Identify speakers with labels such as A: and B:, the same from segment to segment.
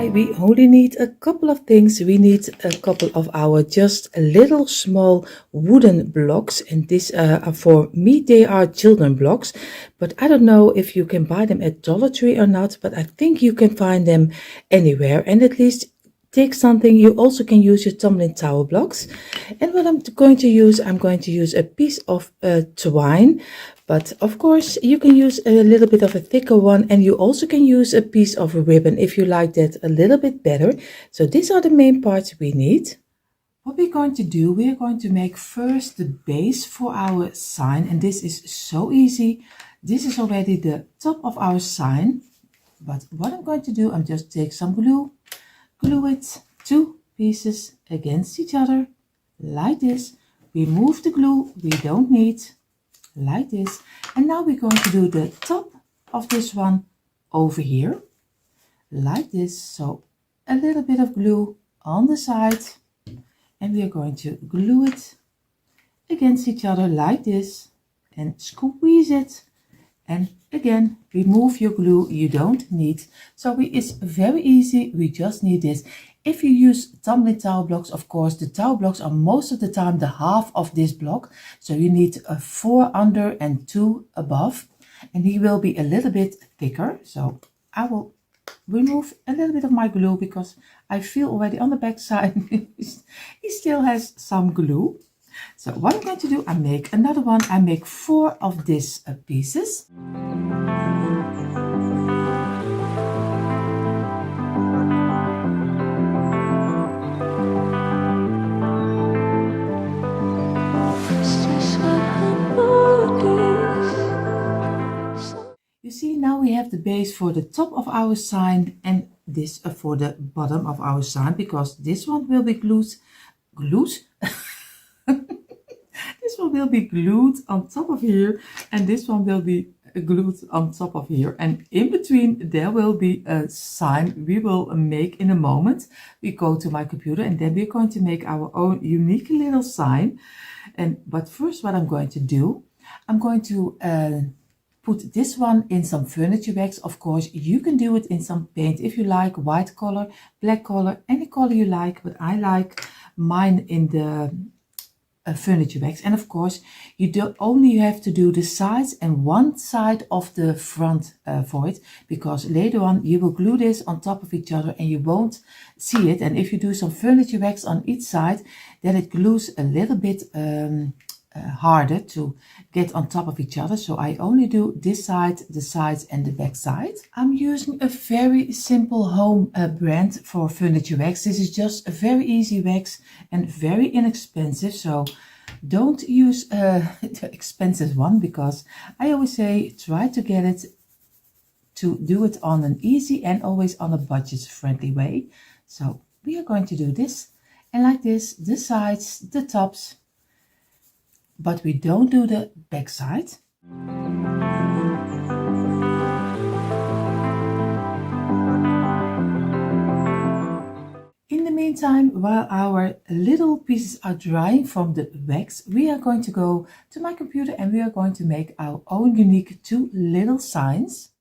A: Hi, we only need a couple of things. We need a couple of our just little small wooden blocks, and this are for me they are children blocks, but I don't know if you can buy them at Dollar Tree or not, but I think you can find them anywhere, and at least take something. You also can use your tumbling tower blocks, and what I'm going to use a piece of twine, but of course you can use a little bit of a thicker one, and you also can use a piece of ribbon if you like that a little bit better. So these are the main parts we need. What we're going to do, we're going to make first the base for our sign, and this is so easy. This is already the top of our sign, but what I'm going to do, I'm just take some glue it two pieces against each other like this. Remove the glue we don't need like this, and now we're going to do the top of this one over here like this. So a little bit of glue on the side, and we are going to glue it against each other like this and squeeze it, and again remove your glue you don't need. So it's very easy, we just need this. If you use tumbling tower blocks, of course the tower blocks are most of the time the half of this block, so you need 4 under and 2 above, and he will be a little bit thicker. So I will remove a little bit of my glue because I feel already on the back side he still has some glue. So what I'm going to do, I make another one. I make 4 of these pieces. You see, now we have the base for the top of our sign, and this for the bottom of our sign, because this one will be glued this one will be glued on top of here, and this one will be glued on top of here, and in between there will be a sign we will make in a moment. We go to my computer, and then we're going to make our own unique little sign. But first, what I'm going to do, I'm going to put this one in some furniture wax. Of course you can do it in some paint if you like, white color, black color, any color you like, but I like mine in the furniture wax. And of course you only have to do the sides and one side of the front for it, because later on you will glue this on top of each other and you won't see it. And if you do some furniture wax on each side, then it glues a little bit harder to get on top of each other. So I only do this side, the sides, and the back side. I'm using a very simple home brand for furniture wax. This is just a very easy wax and very inexpensive, so don't use the expensive one, because I always say try to get it to do it on an easy and always on a budget friendly way. So we are going to do this, and like this, the sides, the tops, but we don't do the back side. In the meantime, while our little pieces are drying from the wax, we are going to go to my computer and we are going to make our own unique 2 little signs.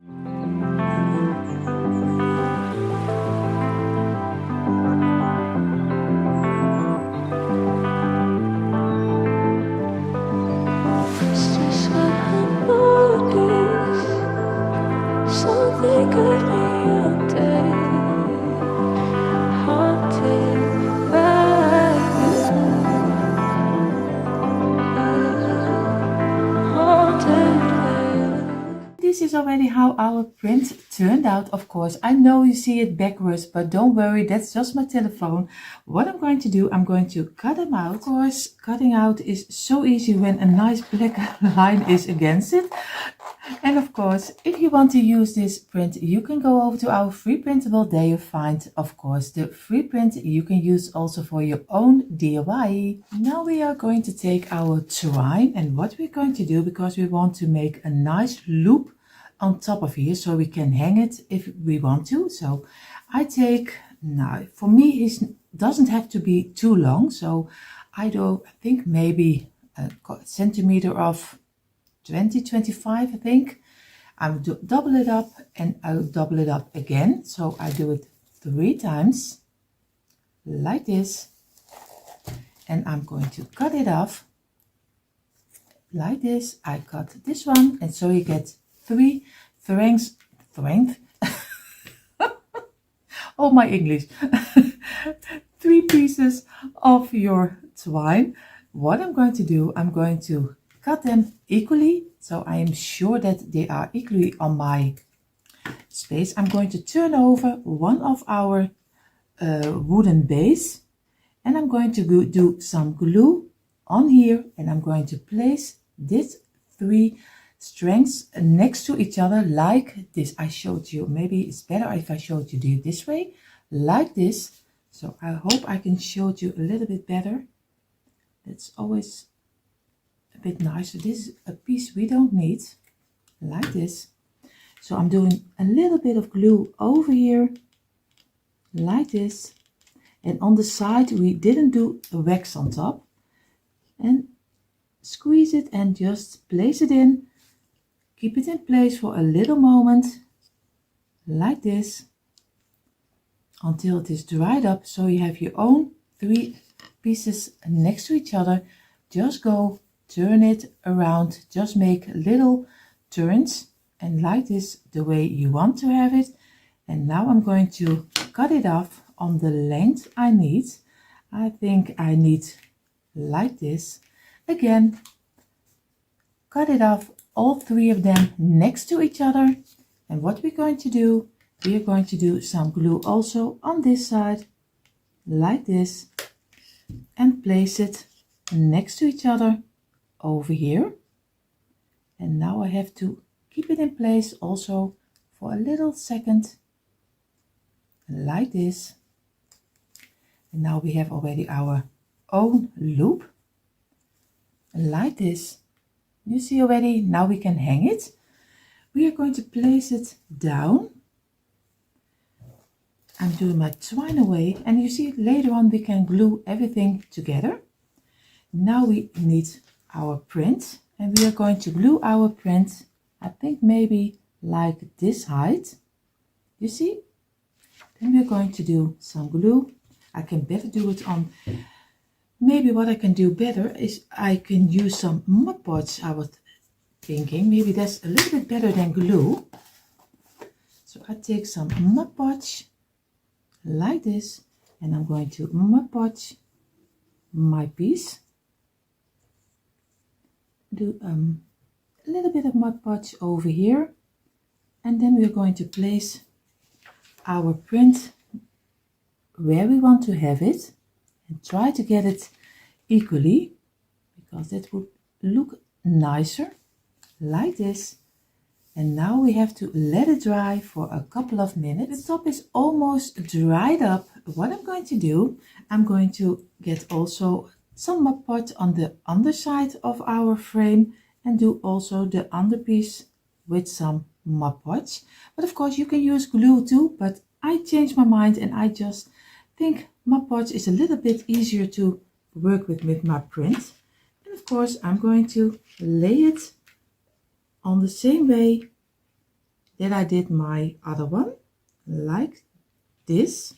A: This is already how our print turned out. Of course, I know you see it backwards, but don't worry, that's just my telephone. What I'm going to do, I'm going to cut them out. Of course, cutting out is so easy when a nice black line is against it. And of course, if you want to use this print, you can go over to our free printable. There you find, of course, the free print you can use also for your own DIY. Now we are going to take our twine, and what we're going to do, because we want to make a nice loop on top of here so we can hang it if we want to. So I take, now for me it doesn't have to be too long, so I think maybe a centimeter of 20-25, I think. I will double it up and I'll double it up again. So I do it 3 times like this, and I'm going to cut it off like this. I cut this one, and so you get 3 oh my English 3 pieces of your twine. What I'm going to do, I'm going to cut them equally, so I am sure that they are equally on my space. I'm going to turn over one of our wooden base, and I'm going to do some glue on here, and I'm going to place these 3 strands next to each other like this. I showed you, maybe it's better if I showed you this way, like this. So I hope I can show you a little bit better. That's always a bit nicer. This is a piece we don't need, like this. So I'm doing a little bit of glue over here, like this. And on the side we didn't do a wax on top. And squeeze it and just place it in. Keep it in place for a little moment, like this, until it is dried up. So you have your own 3 pieces next to each other. Just go turn it around, just make little turns, and like this, the way you want to have it. And now I'm going to cut it off on the length I need. I think I need like this. Again, cut it off, all 3 of them next to each other. And what we're going to do, we are going to do some glue also on this side, like this, and place it next to each other over here. And now I have to keep it in place also for a little second, like this. And now we have already our own loop, like this. You see already, now we can hang it. We are going to place it down. I'm doing my twine away, and you see later on we can glue everything together. Now we need our print, and we are going to glue our print, I think maybe like this height. You see? Then we're going to do some glue. I can better do it on, maybe what I can do better is I can use some Mod Podge. I was thinking maybe that's a little bit better than glue. So I take some Mod Podge like this, and I'm going to Mod Podge my piece. Do a little bit of Mod Podge over here, and then we're going to place our print where we want to have it, and try to get it equally, because that would look nicer, like this. And now we have to let it dry for a couple of minutes. The top is almost dried up. What I'm going to do, I'm going to get also some Mod Podge on the underside of our frame, and do also the underpiece with some Mod Podge. But of course you can use glue too, but I changed my mind and I just think Mod Podge is a little bit easier to work with my print. And of course I'm going to lay it on the same way that I did my other one, like this.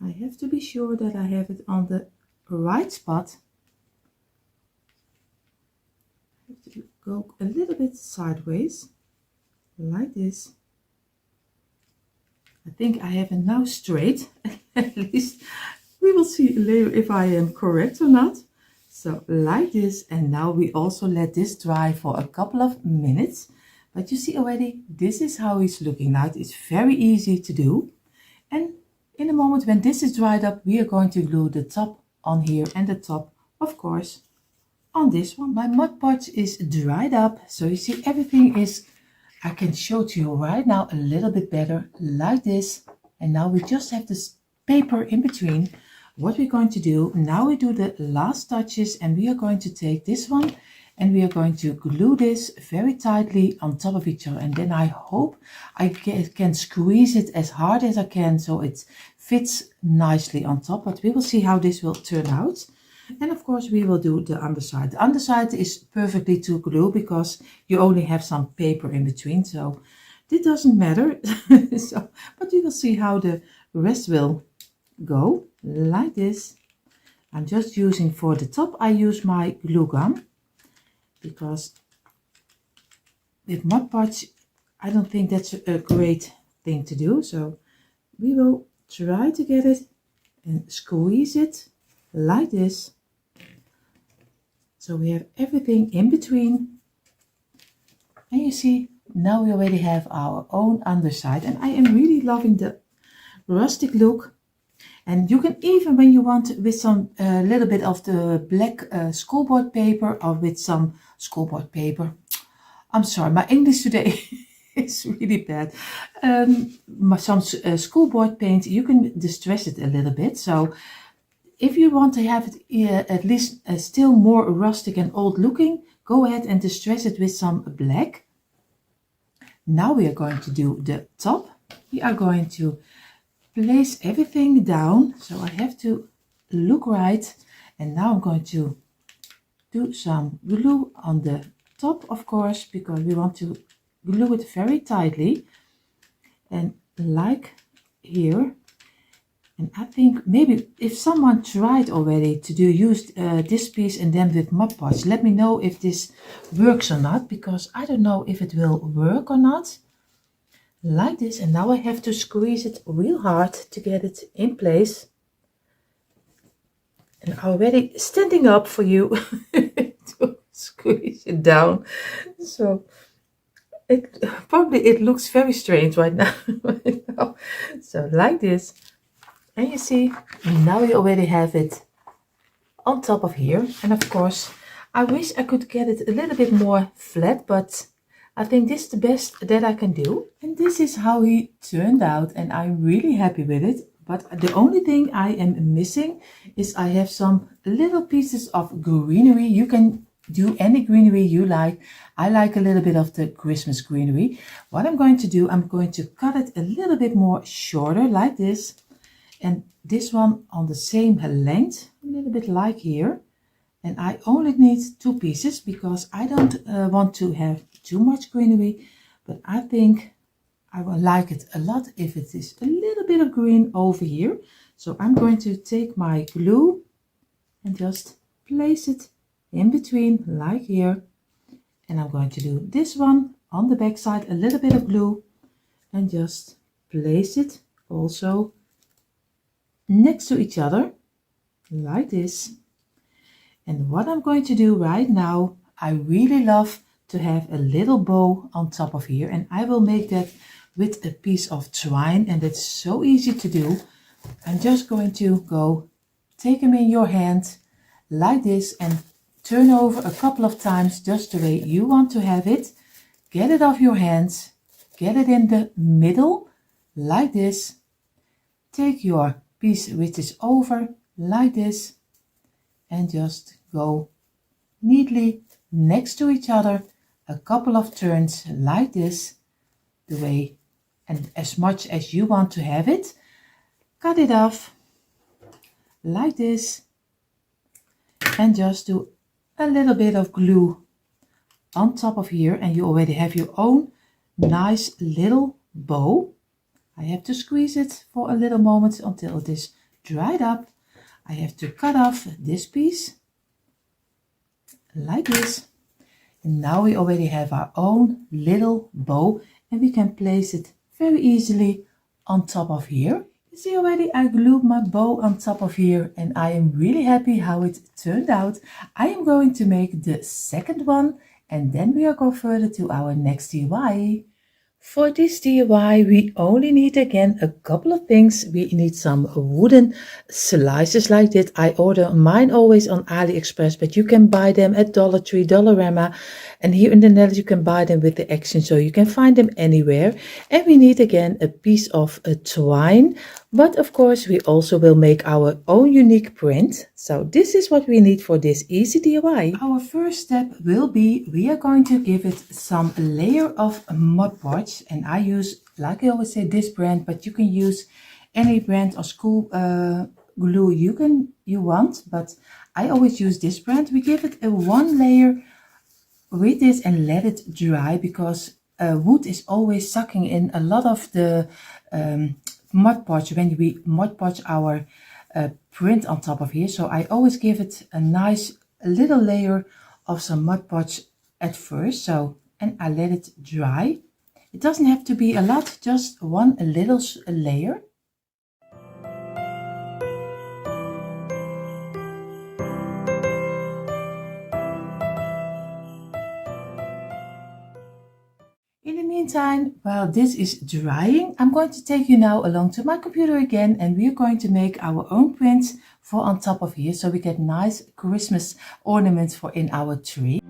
A: I have to be sure that I have it on the right spot. I have to go a little bit sideways, like this. I think I have it now straight. At least we will see later if I am correct or not. So like this, and now we also let this dry for a couple of minutes. But you see already, this is how it's looking now. It's very easy to do. And in a moment when this is dried up, we are going to glue the top on here, and the top, of course, on this one. My Mod Podge is dried up, so you see everything is, I can show to you right now a little bit better, like this. And now we just have this paper in between. What we're going to do, now we do the last touches, and we are going to take this one and we are going to glue this very tightly on top of each other. And then I hope I can squeeze it as hard as I can so it fits nicely on top, but we will see how this will turn out. And of course we will do the underside. The underside is perfectly to glue because you only have some paper in between, so it doesn't matter. So, but you will see how the rest will go, like this. I'm just using for the top, I use my glue gun, because with Mod Podge, I don't think that's a great thing to do. So we will try to get it and squeeze it like this. So we have everything in between. And you see, now we already have our own underside. And I am really loving the rustic look. And you can even, when you want, with some little bit of the black schoolboard paper, or with some schoolboard paper. I'm sorry, my English today is really bad. Some schoolboard paint, you can distress it a little bit. So if you want to have it at least still more rustic and old looking, go ahead and distress it with some black. Now we are going to do the top. We are going to place everything down, so I have to look right. And now I'm going to do some glue on the top, of course, because we want to glue it very tightly, and like here. And I think maybe if someone tried already to use this piece and then with Mod Podge, let me know if this works or not, because I don't know if it will work or not. Like this, and now I have to squeeze it real hard to get it in place. And already standing up for you to squeeze it down. So it looks very strange right now. So like this, and you see, now we already have it on top of here. And of course, I wish I could get it a little bit more flat, but I think this is the best that I can do. And this is how he turned out, and I'm really happy with it. But the only thing I am missing is I have some little pieces of greenery. You can do any greenery you like. I like a little bit of the Christmas greenery. What I'm going to do, I'm going to cut it a little bit more shorter, like this. And this one on the same length, a little bit like here. And I only need 2 pieces because I don't want to have too much greenery, but I think I will like it a lot if it is a little bit of green over here. So I'm going to take my glue and just place it in between, like here. And I'm going to do this one on the back side, a little bit of glue, and just place it also next to each other, like this. And what I'm going to do right now, I really love to have a little bow on top of here, and I will make that with a piece of twine, and it's so easy to do. I'm just going to go take them in your hand like this and turn over a couple of times just the way you want to have it. Get it off your hands, get it in the middle like this. Take your piece which is over like this and just go neatly next to each other a couple of turns like this, the way and as much as you want to have it. Cut it off like this and just do a little bit of glue on top of here, and you already have your own nice little bow. I have to squeeze it for a little moment until it is dried up. I have to cut off this piece like this, and now we already have our own little bow, and we can place it very easily on top of here. You see already I glued my bow on top of here, and I am really happy how it turned out. I am going to make the second one, and then we will go further to our next DIY. For this DIY, we only need again a couple of things. We need some wooden slices like that. I order mine always on AliExpress, but you can buy them at Dollar Tree, Dollarama. And here in the Netherlands, you can buy them with the Action, so you can find them anywhere. And we need again a piece of twine. But of course, we also will make our own unique print. So this is what we need for this easy DIY. Our first step will be, we are going to give it some layer of Mod Podge. And I use, like I always say, this brand, but you can use any brand or school glue you want. But I always use this brand. We give it a 1 layer with this and let it dry, because wood is always sucking in a lot of the Mod Podge when we Mod Podge our print on top of here. So I always give it a nice little layer of some Mod Podge at first. So, and I let it dry. It doesn't have to be a lot, just one little layer. In the meantime, while this is drying, I'm going to take you now along to my computer again, and we're going to make our own prints for on top of here, so we get nice Christmas ornaments for in our tree.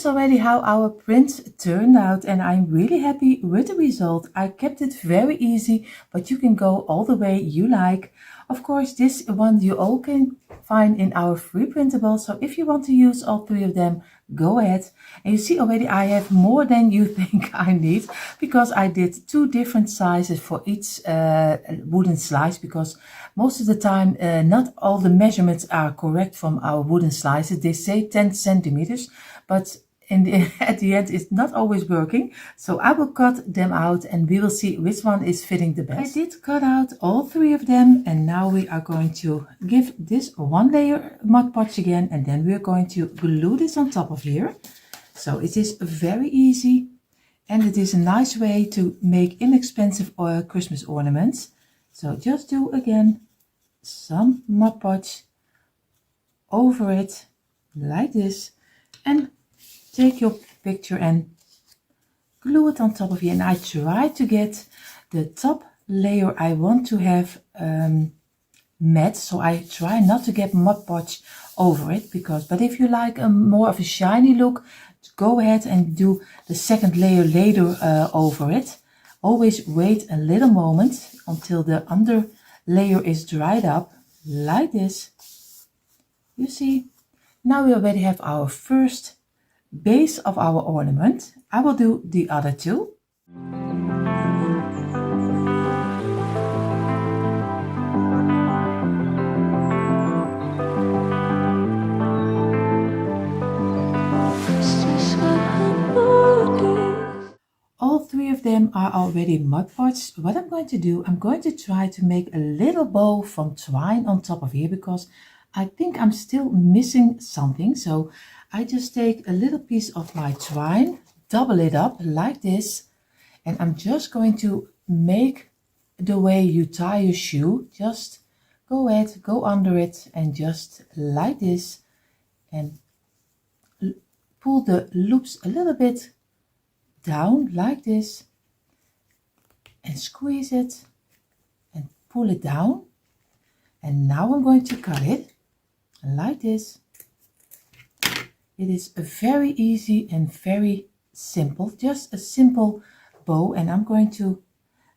A: Already how our print turned out, and I'm really happy with the result. I kept it very easy, but you can go all the way you like. Of course, this one you all can find in our free printable, so if you want to use all three of them, go ahead. And you see already I have more than you think I need, because I did 2 different sizes for each wooden slice, because most of the time not all the measurements are correct from our wooden slices. They say 10 centimeters, but at the end it's not always working, so I will cut them out and we will see which one is fitting the best. I did cut out all 3 of them, and now we are going to give this one layer Mod Podge again, and then we're going to glue this on top of here. So it is very easy, and it is a nice way to make inexpensive Christmas ornaments. So just do again some Mod Podge over it like this, and take your picture and glue it on top of here. And I try to get the top layer I want to have matte, so I try not to get Mod Podge over it, but if you like a more of a shiny look, go ahead and do the second layer later over it. Always wait a little moment until the under layer is dried up like this. You see, now we already have our first base of our ornament. I will do the other 2. All 3 of them are already Mod Podged. What I'm going to do, I'm going to try to make a little bow from twine on top of here, because I think I'm still missing something. So I just take a little piece of my twine, double it up like this, and I'm just going to make the way you tie your shoe. Just go ahead, go under it, and just like this, and pull the loops a little bit down like this, and squeeze it and pull it down. And now I'm going to cut it like this. It is very easy and very simple, just a simple bow, and I'm going to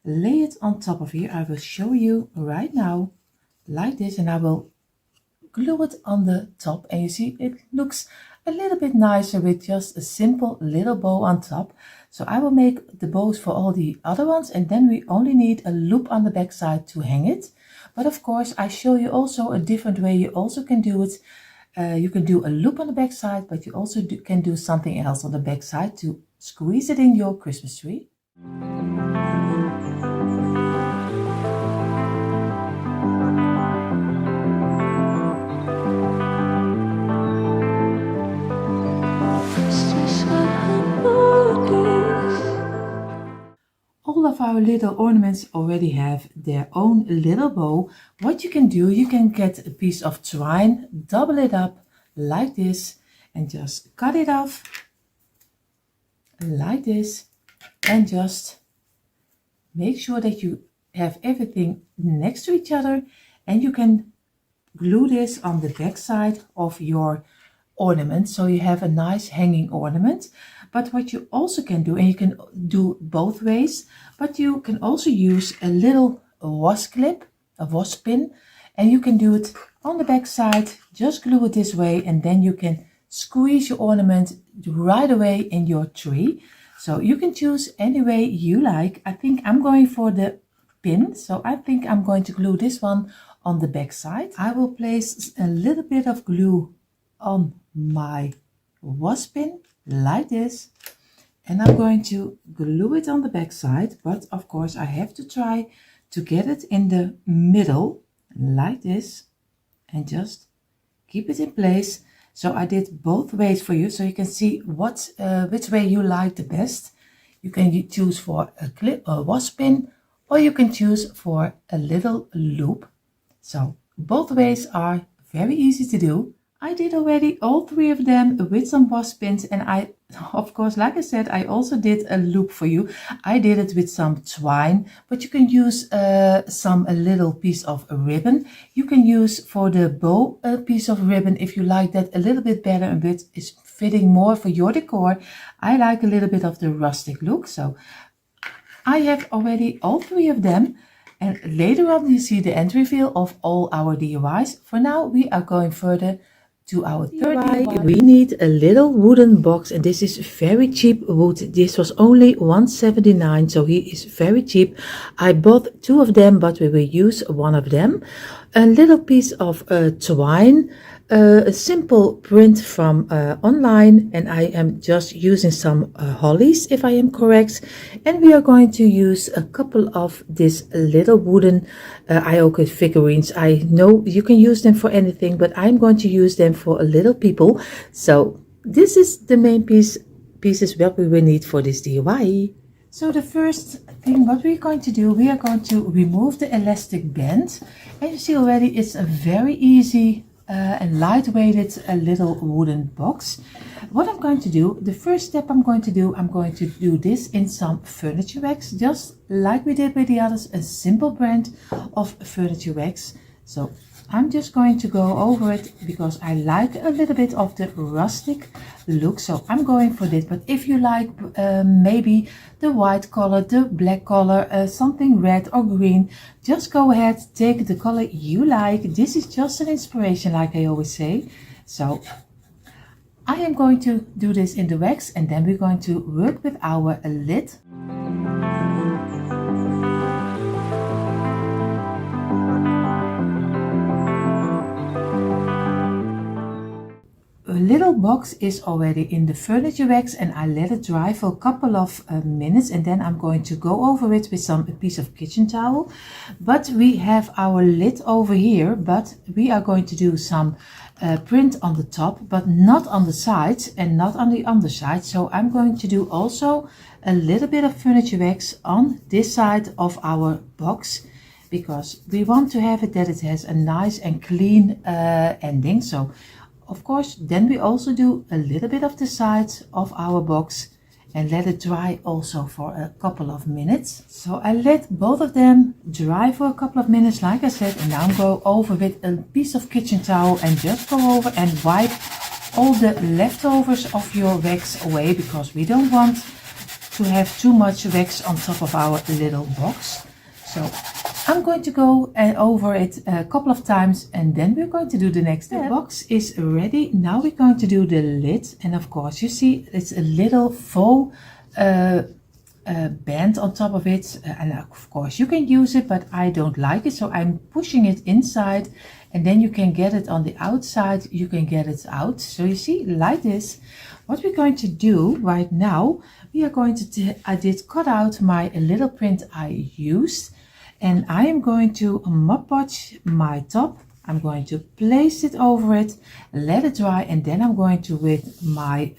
A: lay it on top of here. I will show you right now like this, and I will glue it on the top, and you see it looks a little bit nicer with just a simple little bow on top. So I will make the bows for all the other ones, and then we only need a loop on the back side to hang it. But of course I show you also a different way you also can do it. You can do a loop on the back side, but you also can do something else on the back side to squeeze it in your Christmas tree. All of our little ornaments already have their own little bow. What you can do, you can get a piece of twine, double it up like this, and just cut it off like this, and just make sure that you have everything next to each other, and you can glue this on the back side of your ornament so you have a nice hanging ornament. But what you also can do, and you can do both ways, but you can also use a little wasp clip, a wasp pin, and you can do it on the back side. Just glue it this way, and then you can squeeze your ornament right away in your tree. So you can choose any way you like. I think I'm going for the pin, so I think I'm going to glue this one on the back side. I will place a little bit of glue on my wasp pin like this, and I'm going to glue it on the back side, but of course I have to try to get it in the middle like this, and just keep it in place. So I did both ways for you, so you can see which way you like the best. You can choose for a clip, a wasp pin, or you can choose for a little loop. So both ways are very easy to do. I did already all three of them with some wasp pins, and I, of course, like I said, I also did a loop for you. I did it with some twine, but you can use a little piece of ribbon. You can use for the bow a piece of ribbon if you like that a little bit better and it is fitting more for your decor. I like a little bit of the rustic look, so I have already all three of them. And later on you see the end reveal of all our DIYs. For now we are going further to our third DIY.
B: We need a little wooden box, and this is very cheap wood. This was only $1.79, so he is very cheap. I bought two of them, but we will use one of them. A little piece of twine, a simple print from online, and I am just using some hollies if I am correct. And we are going to use a couple of this little wooden Ioko figurines. I know you can use them for anything, but I'm going to use them for a little people. So this is the main pieces what we will need for this DIY.
A: So the first thing what we're going to do, we are going to remove the elastic band, and you see already it's a very easy and lightweighted little wooden box. What I'm going to do, the first step I'm going to do this in some furniture wax, just like we did with the others, a simple brand of furniture wax. So I'm just going to go over it because I like a little bit of the rustic look, so I'm going for this. But if you like maybe the white color, the black color, something red or green, just go ahead, take the color you like. This is just an inspiration, like I always say. So I am going to do this in the wax, and then we're going to work with our lid. A little box is already in the furniture wax, and I let it dry for a couple of minutes, and then I'm going to go over it with a piece of kitchen towel. But we have our lid over here, but we are going to do some print on the top, but not on the sides and not on the underside. So I'm going to do also a little bit of furniture wax on this side of our box, because we want to have it that it has a nice and clean ending. So of course, then we also do a little bit of the sides of our box and let it dry also for a couple of minutes. So I let both of them dry for a couple of minutes, like I said, and now go over with a piece of kitchen towel and just go over and wipe all the leftovers of your wax away, because we don't want to have too much wax on top of our little box. So I'm going to go over it a couple of times, and then we're going to do the next step. The box is ready. Now we're going to do the lid, and of course you see it's a little faux band on top of it, and of course you can use it, but I don't like it, so I'm pushing it inside, and then you can get it on the outside, you can get it out. So you see, like this. What we're going to do right now, we are going to I did cut out my little print I used, and I am going to Mod Podge my top. I'm going to place it over it, let it dry, and then I'm going to, with my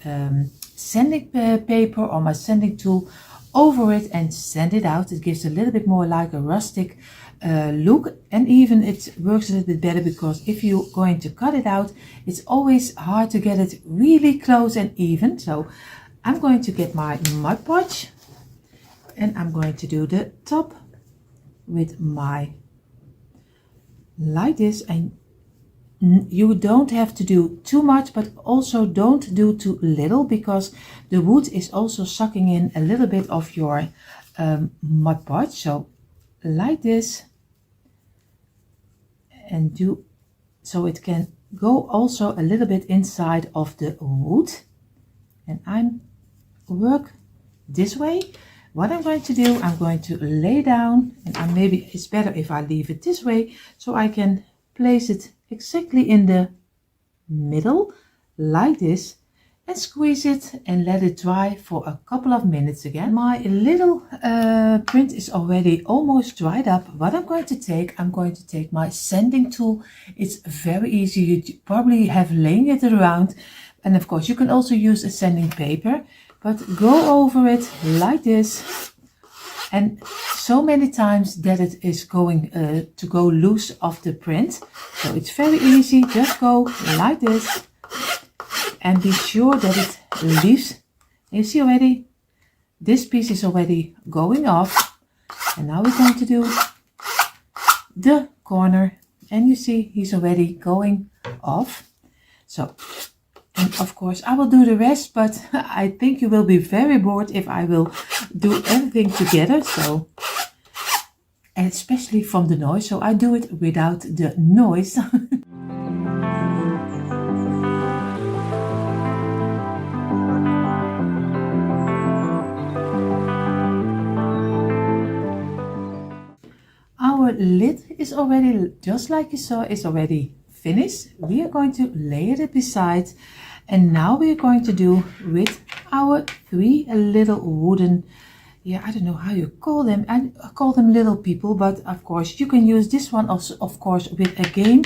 A: sanding paper or my sanding tool, over it and sand it out. It gives a little bit more like a rustic
B: look, and even it works a little bit better because if you're going to cut it out, it's always hard to get it really close and even. So I'm going to get my Mod Podge and I'm going to do the top with my, like this, and you don't have to do too much, but also don't do too little because the wood is also sucking in a little bit of your Mod Podge. So like this, and do so it can go also a little bit inside of the wood, and I'm work this way. What I'm going to do, I'm going to lay down, and maybe it's better if I leave it this way so I can place it exactly in the middle like this, and squeeze it and let it dry for a couple of minutes again. My little print is already almost dried up. What I'm going to take my sanding tool. It's very easy. You probably have laying it around, and of course you can also use a sanding paper, but go over it like this, and so many times that it is going to go loose off the print. So it's very easy. Just go like this and be sure that it leaves. You see already, this piece is already going off, and now we're going to do the corner, and you see he's already going off. So, and of course I will do the rest, but I think you will be very bored if I will do everything together. So, and especially from the noise, so I do it without the noise. Our lid is already, just like you saw, is already finished. We are going to lay it beside, and now we are going to do with our 3 little wooden, yeah, I don't know how you call them. I call them little people, but of course you can use this one also, of course, with a game.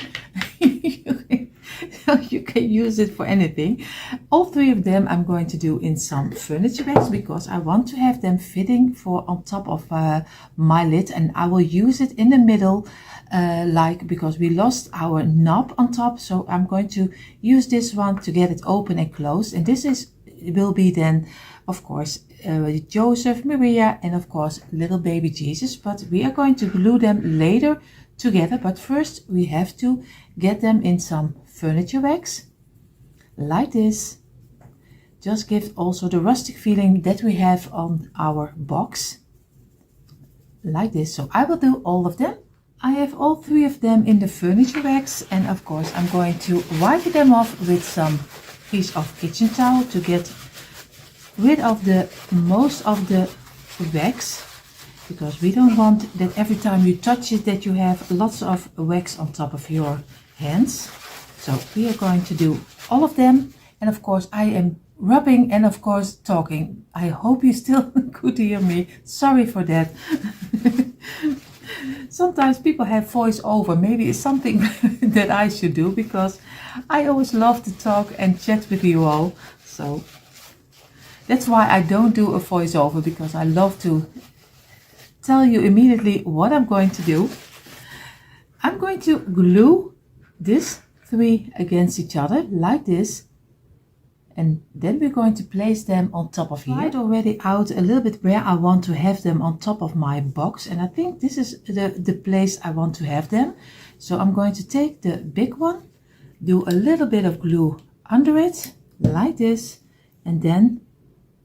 B: You can use it for anything. All 3 of them I'm going to do in some furniture bags because I want to have them fitting for on top of my lid, and I will use it in the middle, like because we lost our knob on top. So I'm going to use this one to get it open and closed, and this will be then of course Joseph, Maria, and of course little baby Jesus, but we are going to glue them later together. But first we have to get them in some furniture wax like this. Just give also the rustic feeling that we have on our box like this. So I will do all of them. I have all 3 of them in the furniture wax, and of course I'm going to wipe them off with some piece of kitchen towel to get rid of the most of the wax, because we don't want that every time you touch it that you have lots of wax on top of your hands. So we are going to do all of them, and of course I am rubbing and of course talking. I hope you still could hear me. Sorry for that. Sometimes people have voice over. Maybe it's something that I should do, because I always love to talk and chat with you all. So that's why I don't do a voiceover, because I love to tell you immediately what I'm going to do. I'm going to glue this 3 against each other like this, and then we're going to place them on top of here. I tried already out a little bit where I want to have them on top of my box, and I think this is the place I want to have them. So I'm going to take the big one, do a little bit of glue under it like this, and then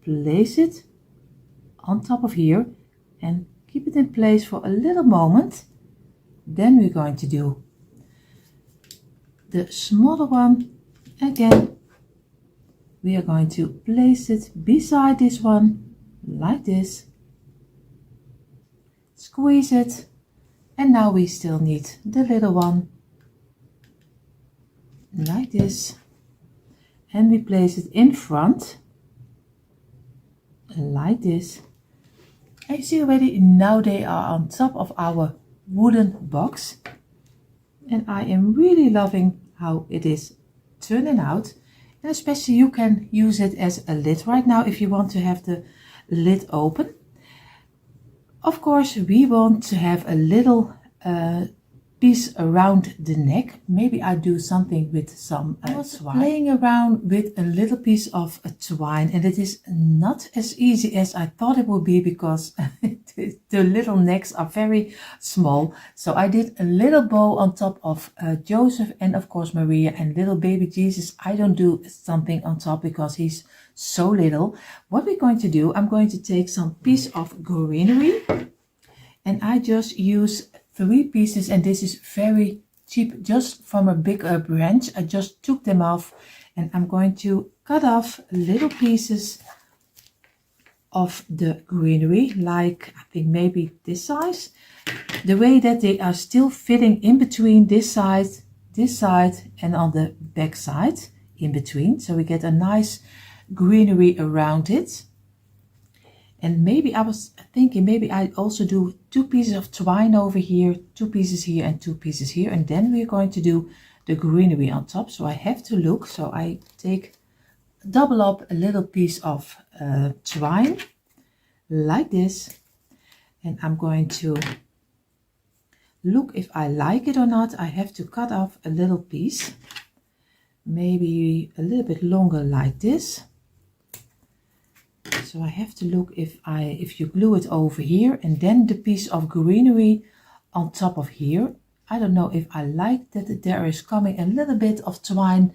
B: place it on top of here and keep it in place for a little moment. Then we're going to do the smaller one again. We are going to place it beside this one like this, squeeze it, and now we still need the little one like this, and we place it in front like this. And you see already now they are on top of our wooden box, and I am really loving how it is turning out. And especially you can use it as a lid right now if you want to have the lid open. Of course we want to have a little piece around the neck. Maybe I do something with some twine. Playing around with a little piece of twine, and it is not as easy as I thought it would be because the little necks are very small. So I did a little bow on top of Joseph and of course Maria, and little baby Jesus. I don't do something on top because he's so little. What we're going to do, I'm going to take some piece of greenery, and I just use 3 pieces, and this is very cheap, just from a big branch. I just took them off, and I'm going to cut off little pieces of the greenery, like I think maybe this size, the way that they are still fitting in between this side, and on the back side in between, so we get a nice greenery around it. And maybe I was thinking, maybe I also do 2 pieces of twine over here, 2 pieces here and 2 pieces here. And then we're going to do the greenery on top. So I have to look. So I double up a little piece of twine like this. And I'm going to look if I like it or not. I have to cut off a little piece, maybe a little bit longer like this. So I have to look if you glue it over here and then the piece of greenery on top of here. I don't know if I like that there is coming a little bit of twine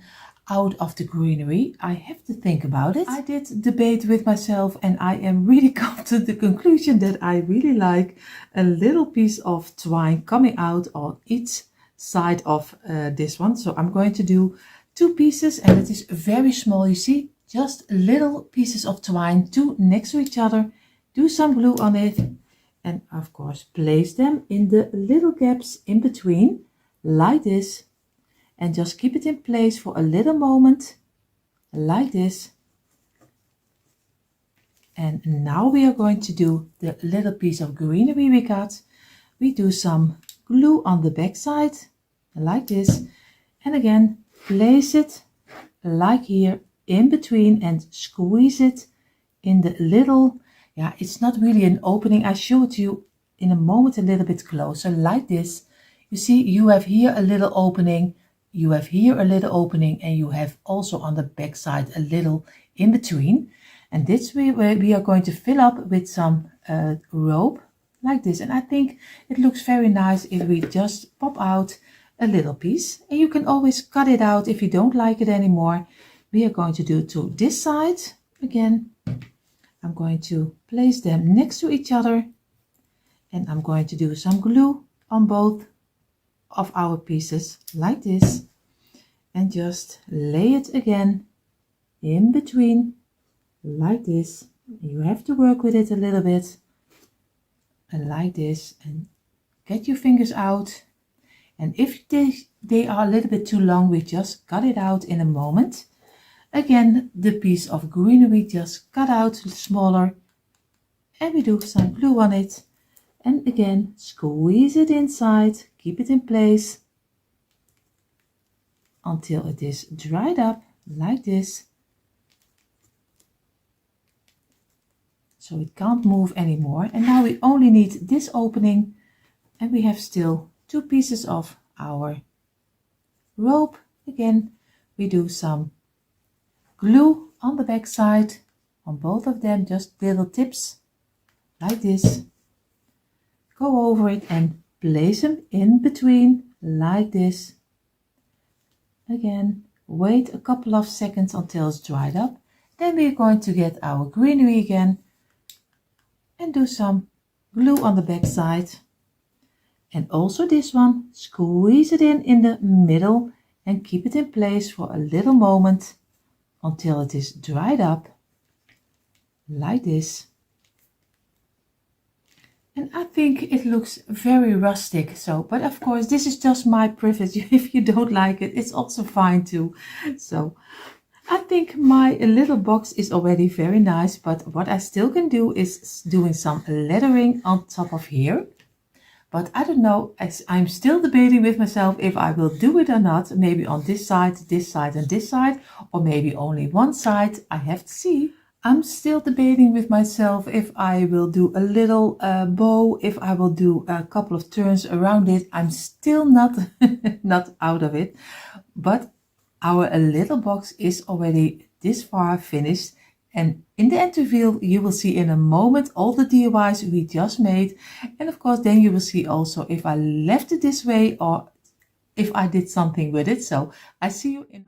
B: out of the greenery. I have to think about it. I did debate with myself, and I am really come to the conclusion that I really like a little piece of twine coming out on each side of this one. So I'm going to do 2 pieces, and it is very small, you see. Just little pieces of twine, 2 next to each other, do some glue on it, and of course place them in the little gaps in between, like this, and just keep it in place for a little moment, like this. And now we are going to do the little piece of greenery we got. We do some glue on the back side, like this, and again place it like here in between and squeeze it in the little, it's not really an opening. I show it to you in a moment a little bit closer, like this. You see, you have here a little opening, you have here a little opening, and you have also on the back side a little in between. And this way we are going to fill up with some rope like this. And I think it looks very nice if we just pop out a little piece, and you can always cut it out if you don't like it anymore. We are going to do to this side again. I'm going to place them next to each other, and I'm going to do some glue on both of our pieces like this, and just lay it again in between like this. You have to work with it a little bit, and like this, and get your fingers out. And if they are a little bit too long, we just cut it out in a moment. Again, the piece of greenery just cut out smaller, and we do some glue on it, and again squeeze it inside, keep it in place until it is dried up like this, so it can't move anymore. And now we only need this opening, and we have still 2 pieces of our rope. Again, we do some glue on the back side on both of them, just little tips like this. Go over it and place them in between like this. Again, wait a couple of seconds until it's dried up. Then we're going to get our greenery again and do some glue on the back side. And also this one, squeeze it in the middle and keep it in place for a little moment until it is dried up like this. And I think it looks very rustic. So, but of course this is just my preference. If you don't like it, it's also fine too. So I think my little box is already very nice, but what I still can do is doing some lettering on top of here. But I don't know, as I'm still debating with myself if I will do it or not. Maybe on this side, and this side, or maybe only one side. I have to see.
A: I'm still debating with myself if I will do a little bow, if I will do a couple of turns around it. I'm still not, not out of it, but our little box is already this far finished. And in the end reveal, you will see in a moment all the DIYs we just made. And of course, then you will see also if I left it this way or if I did something with it. So I see you in...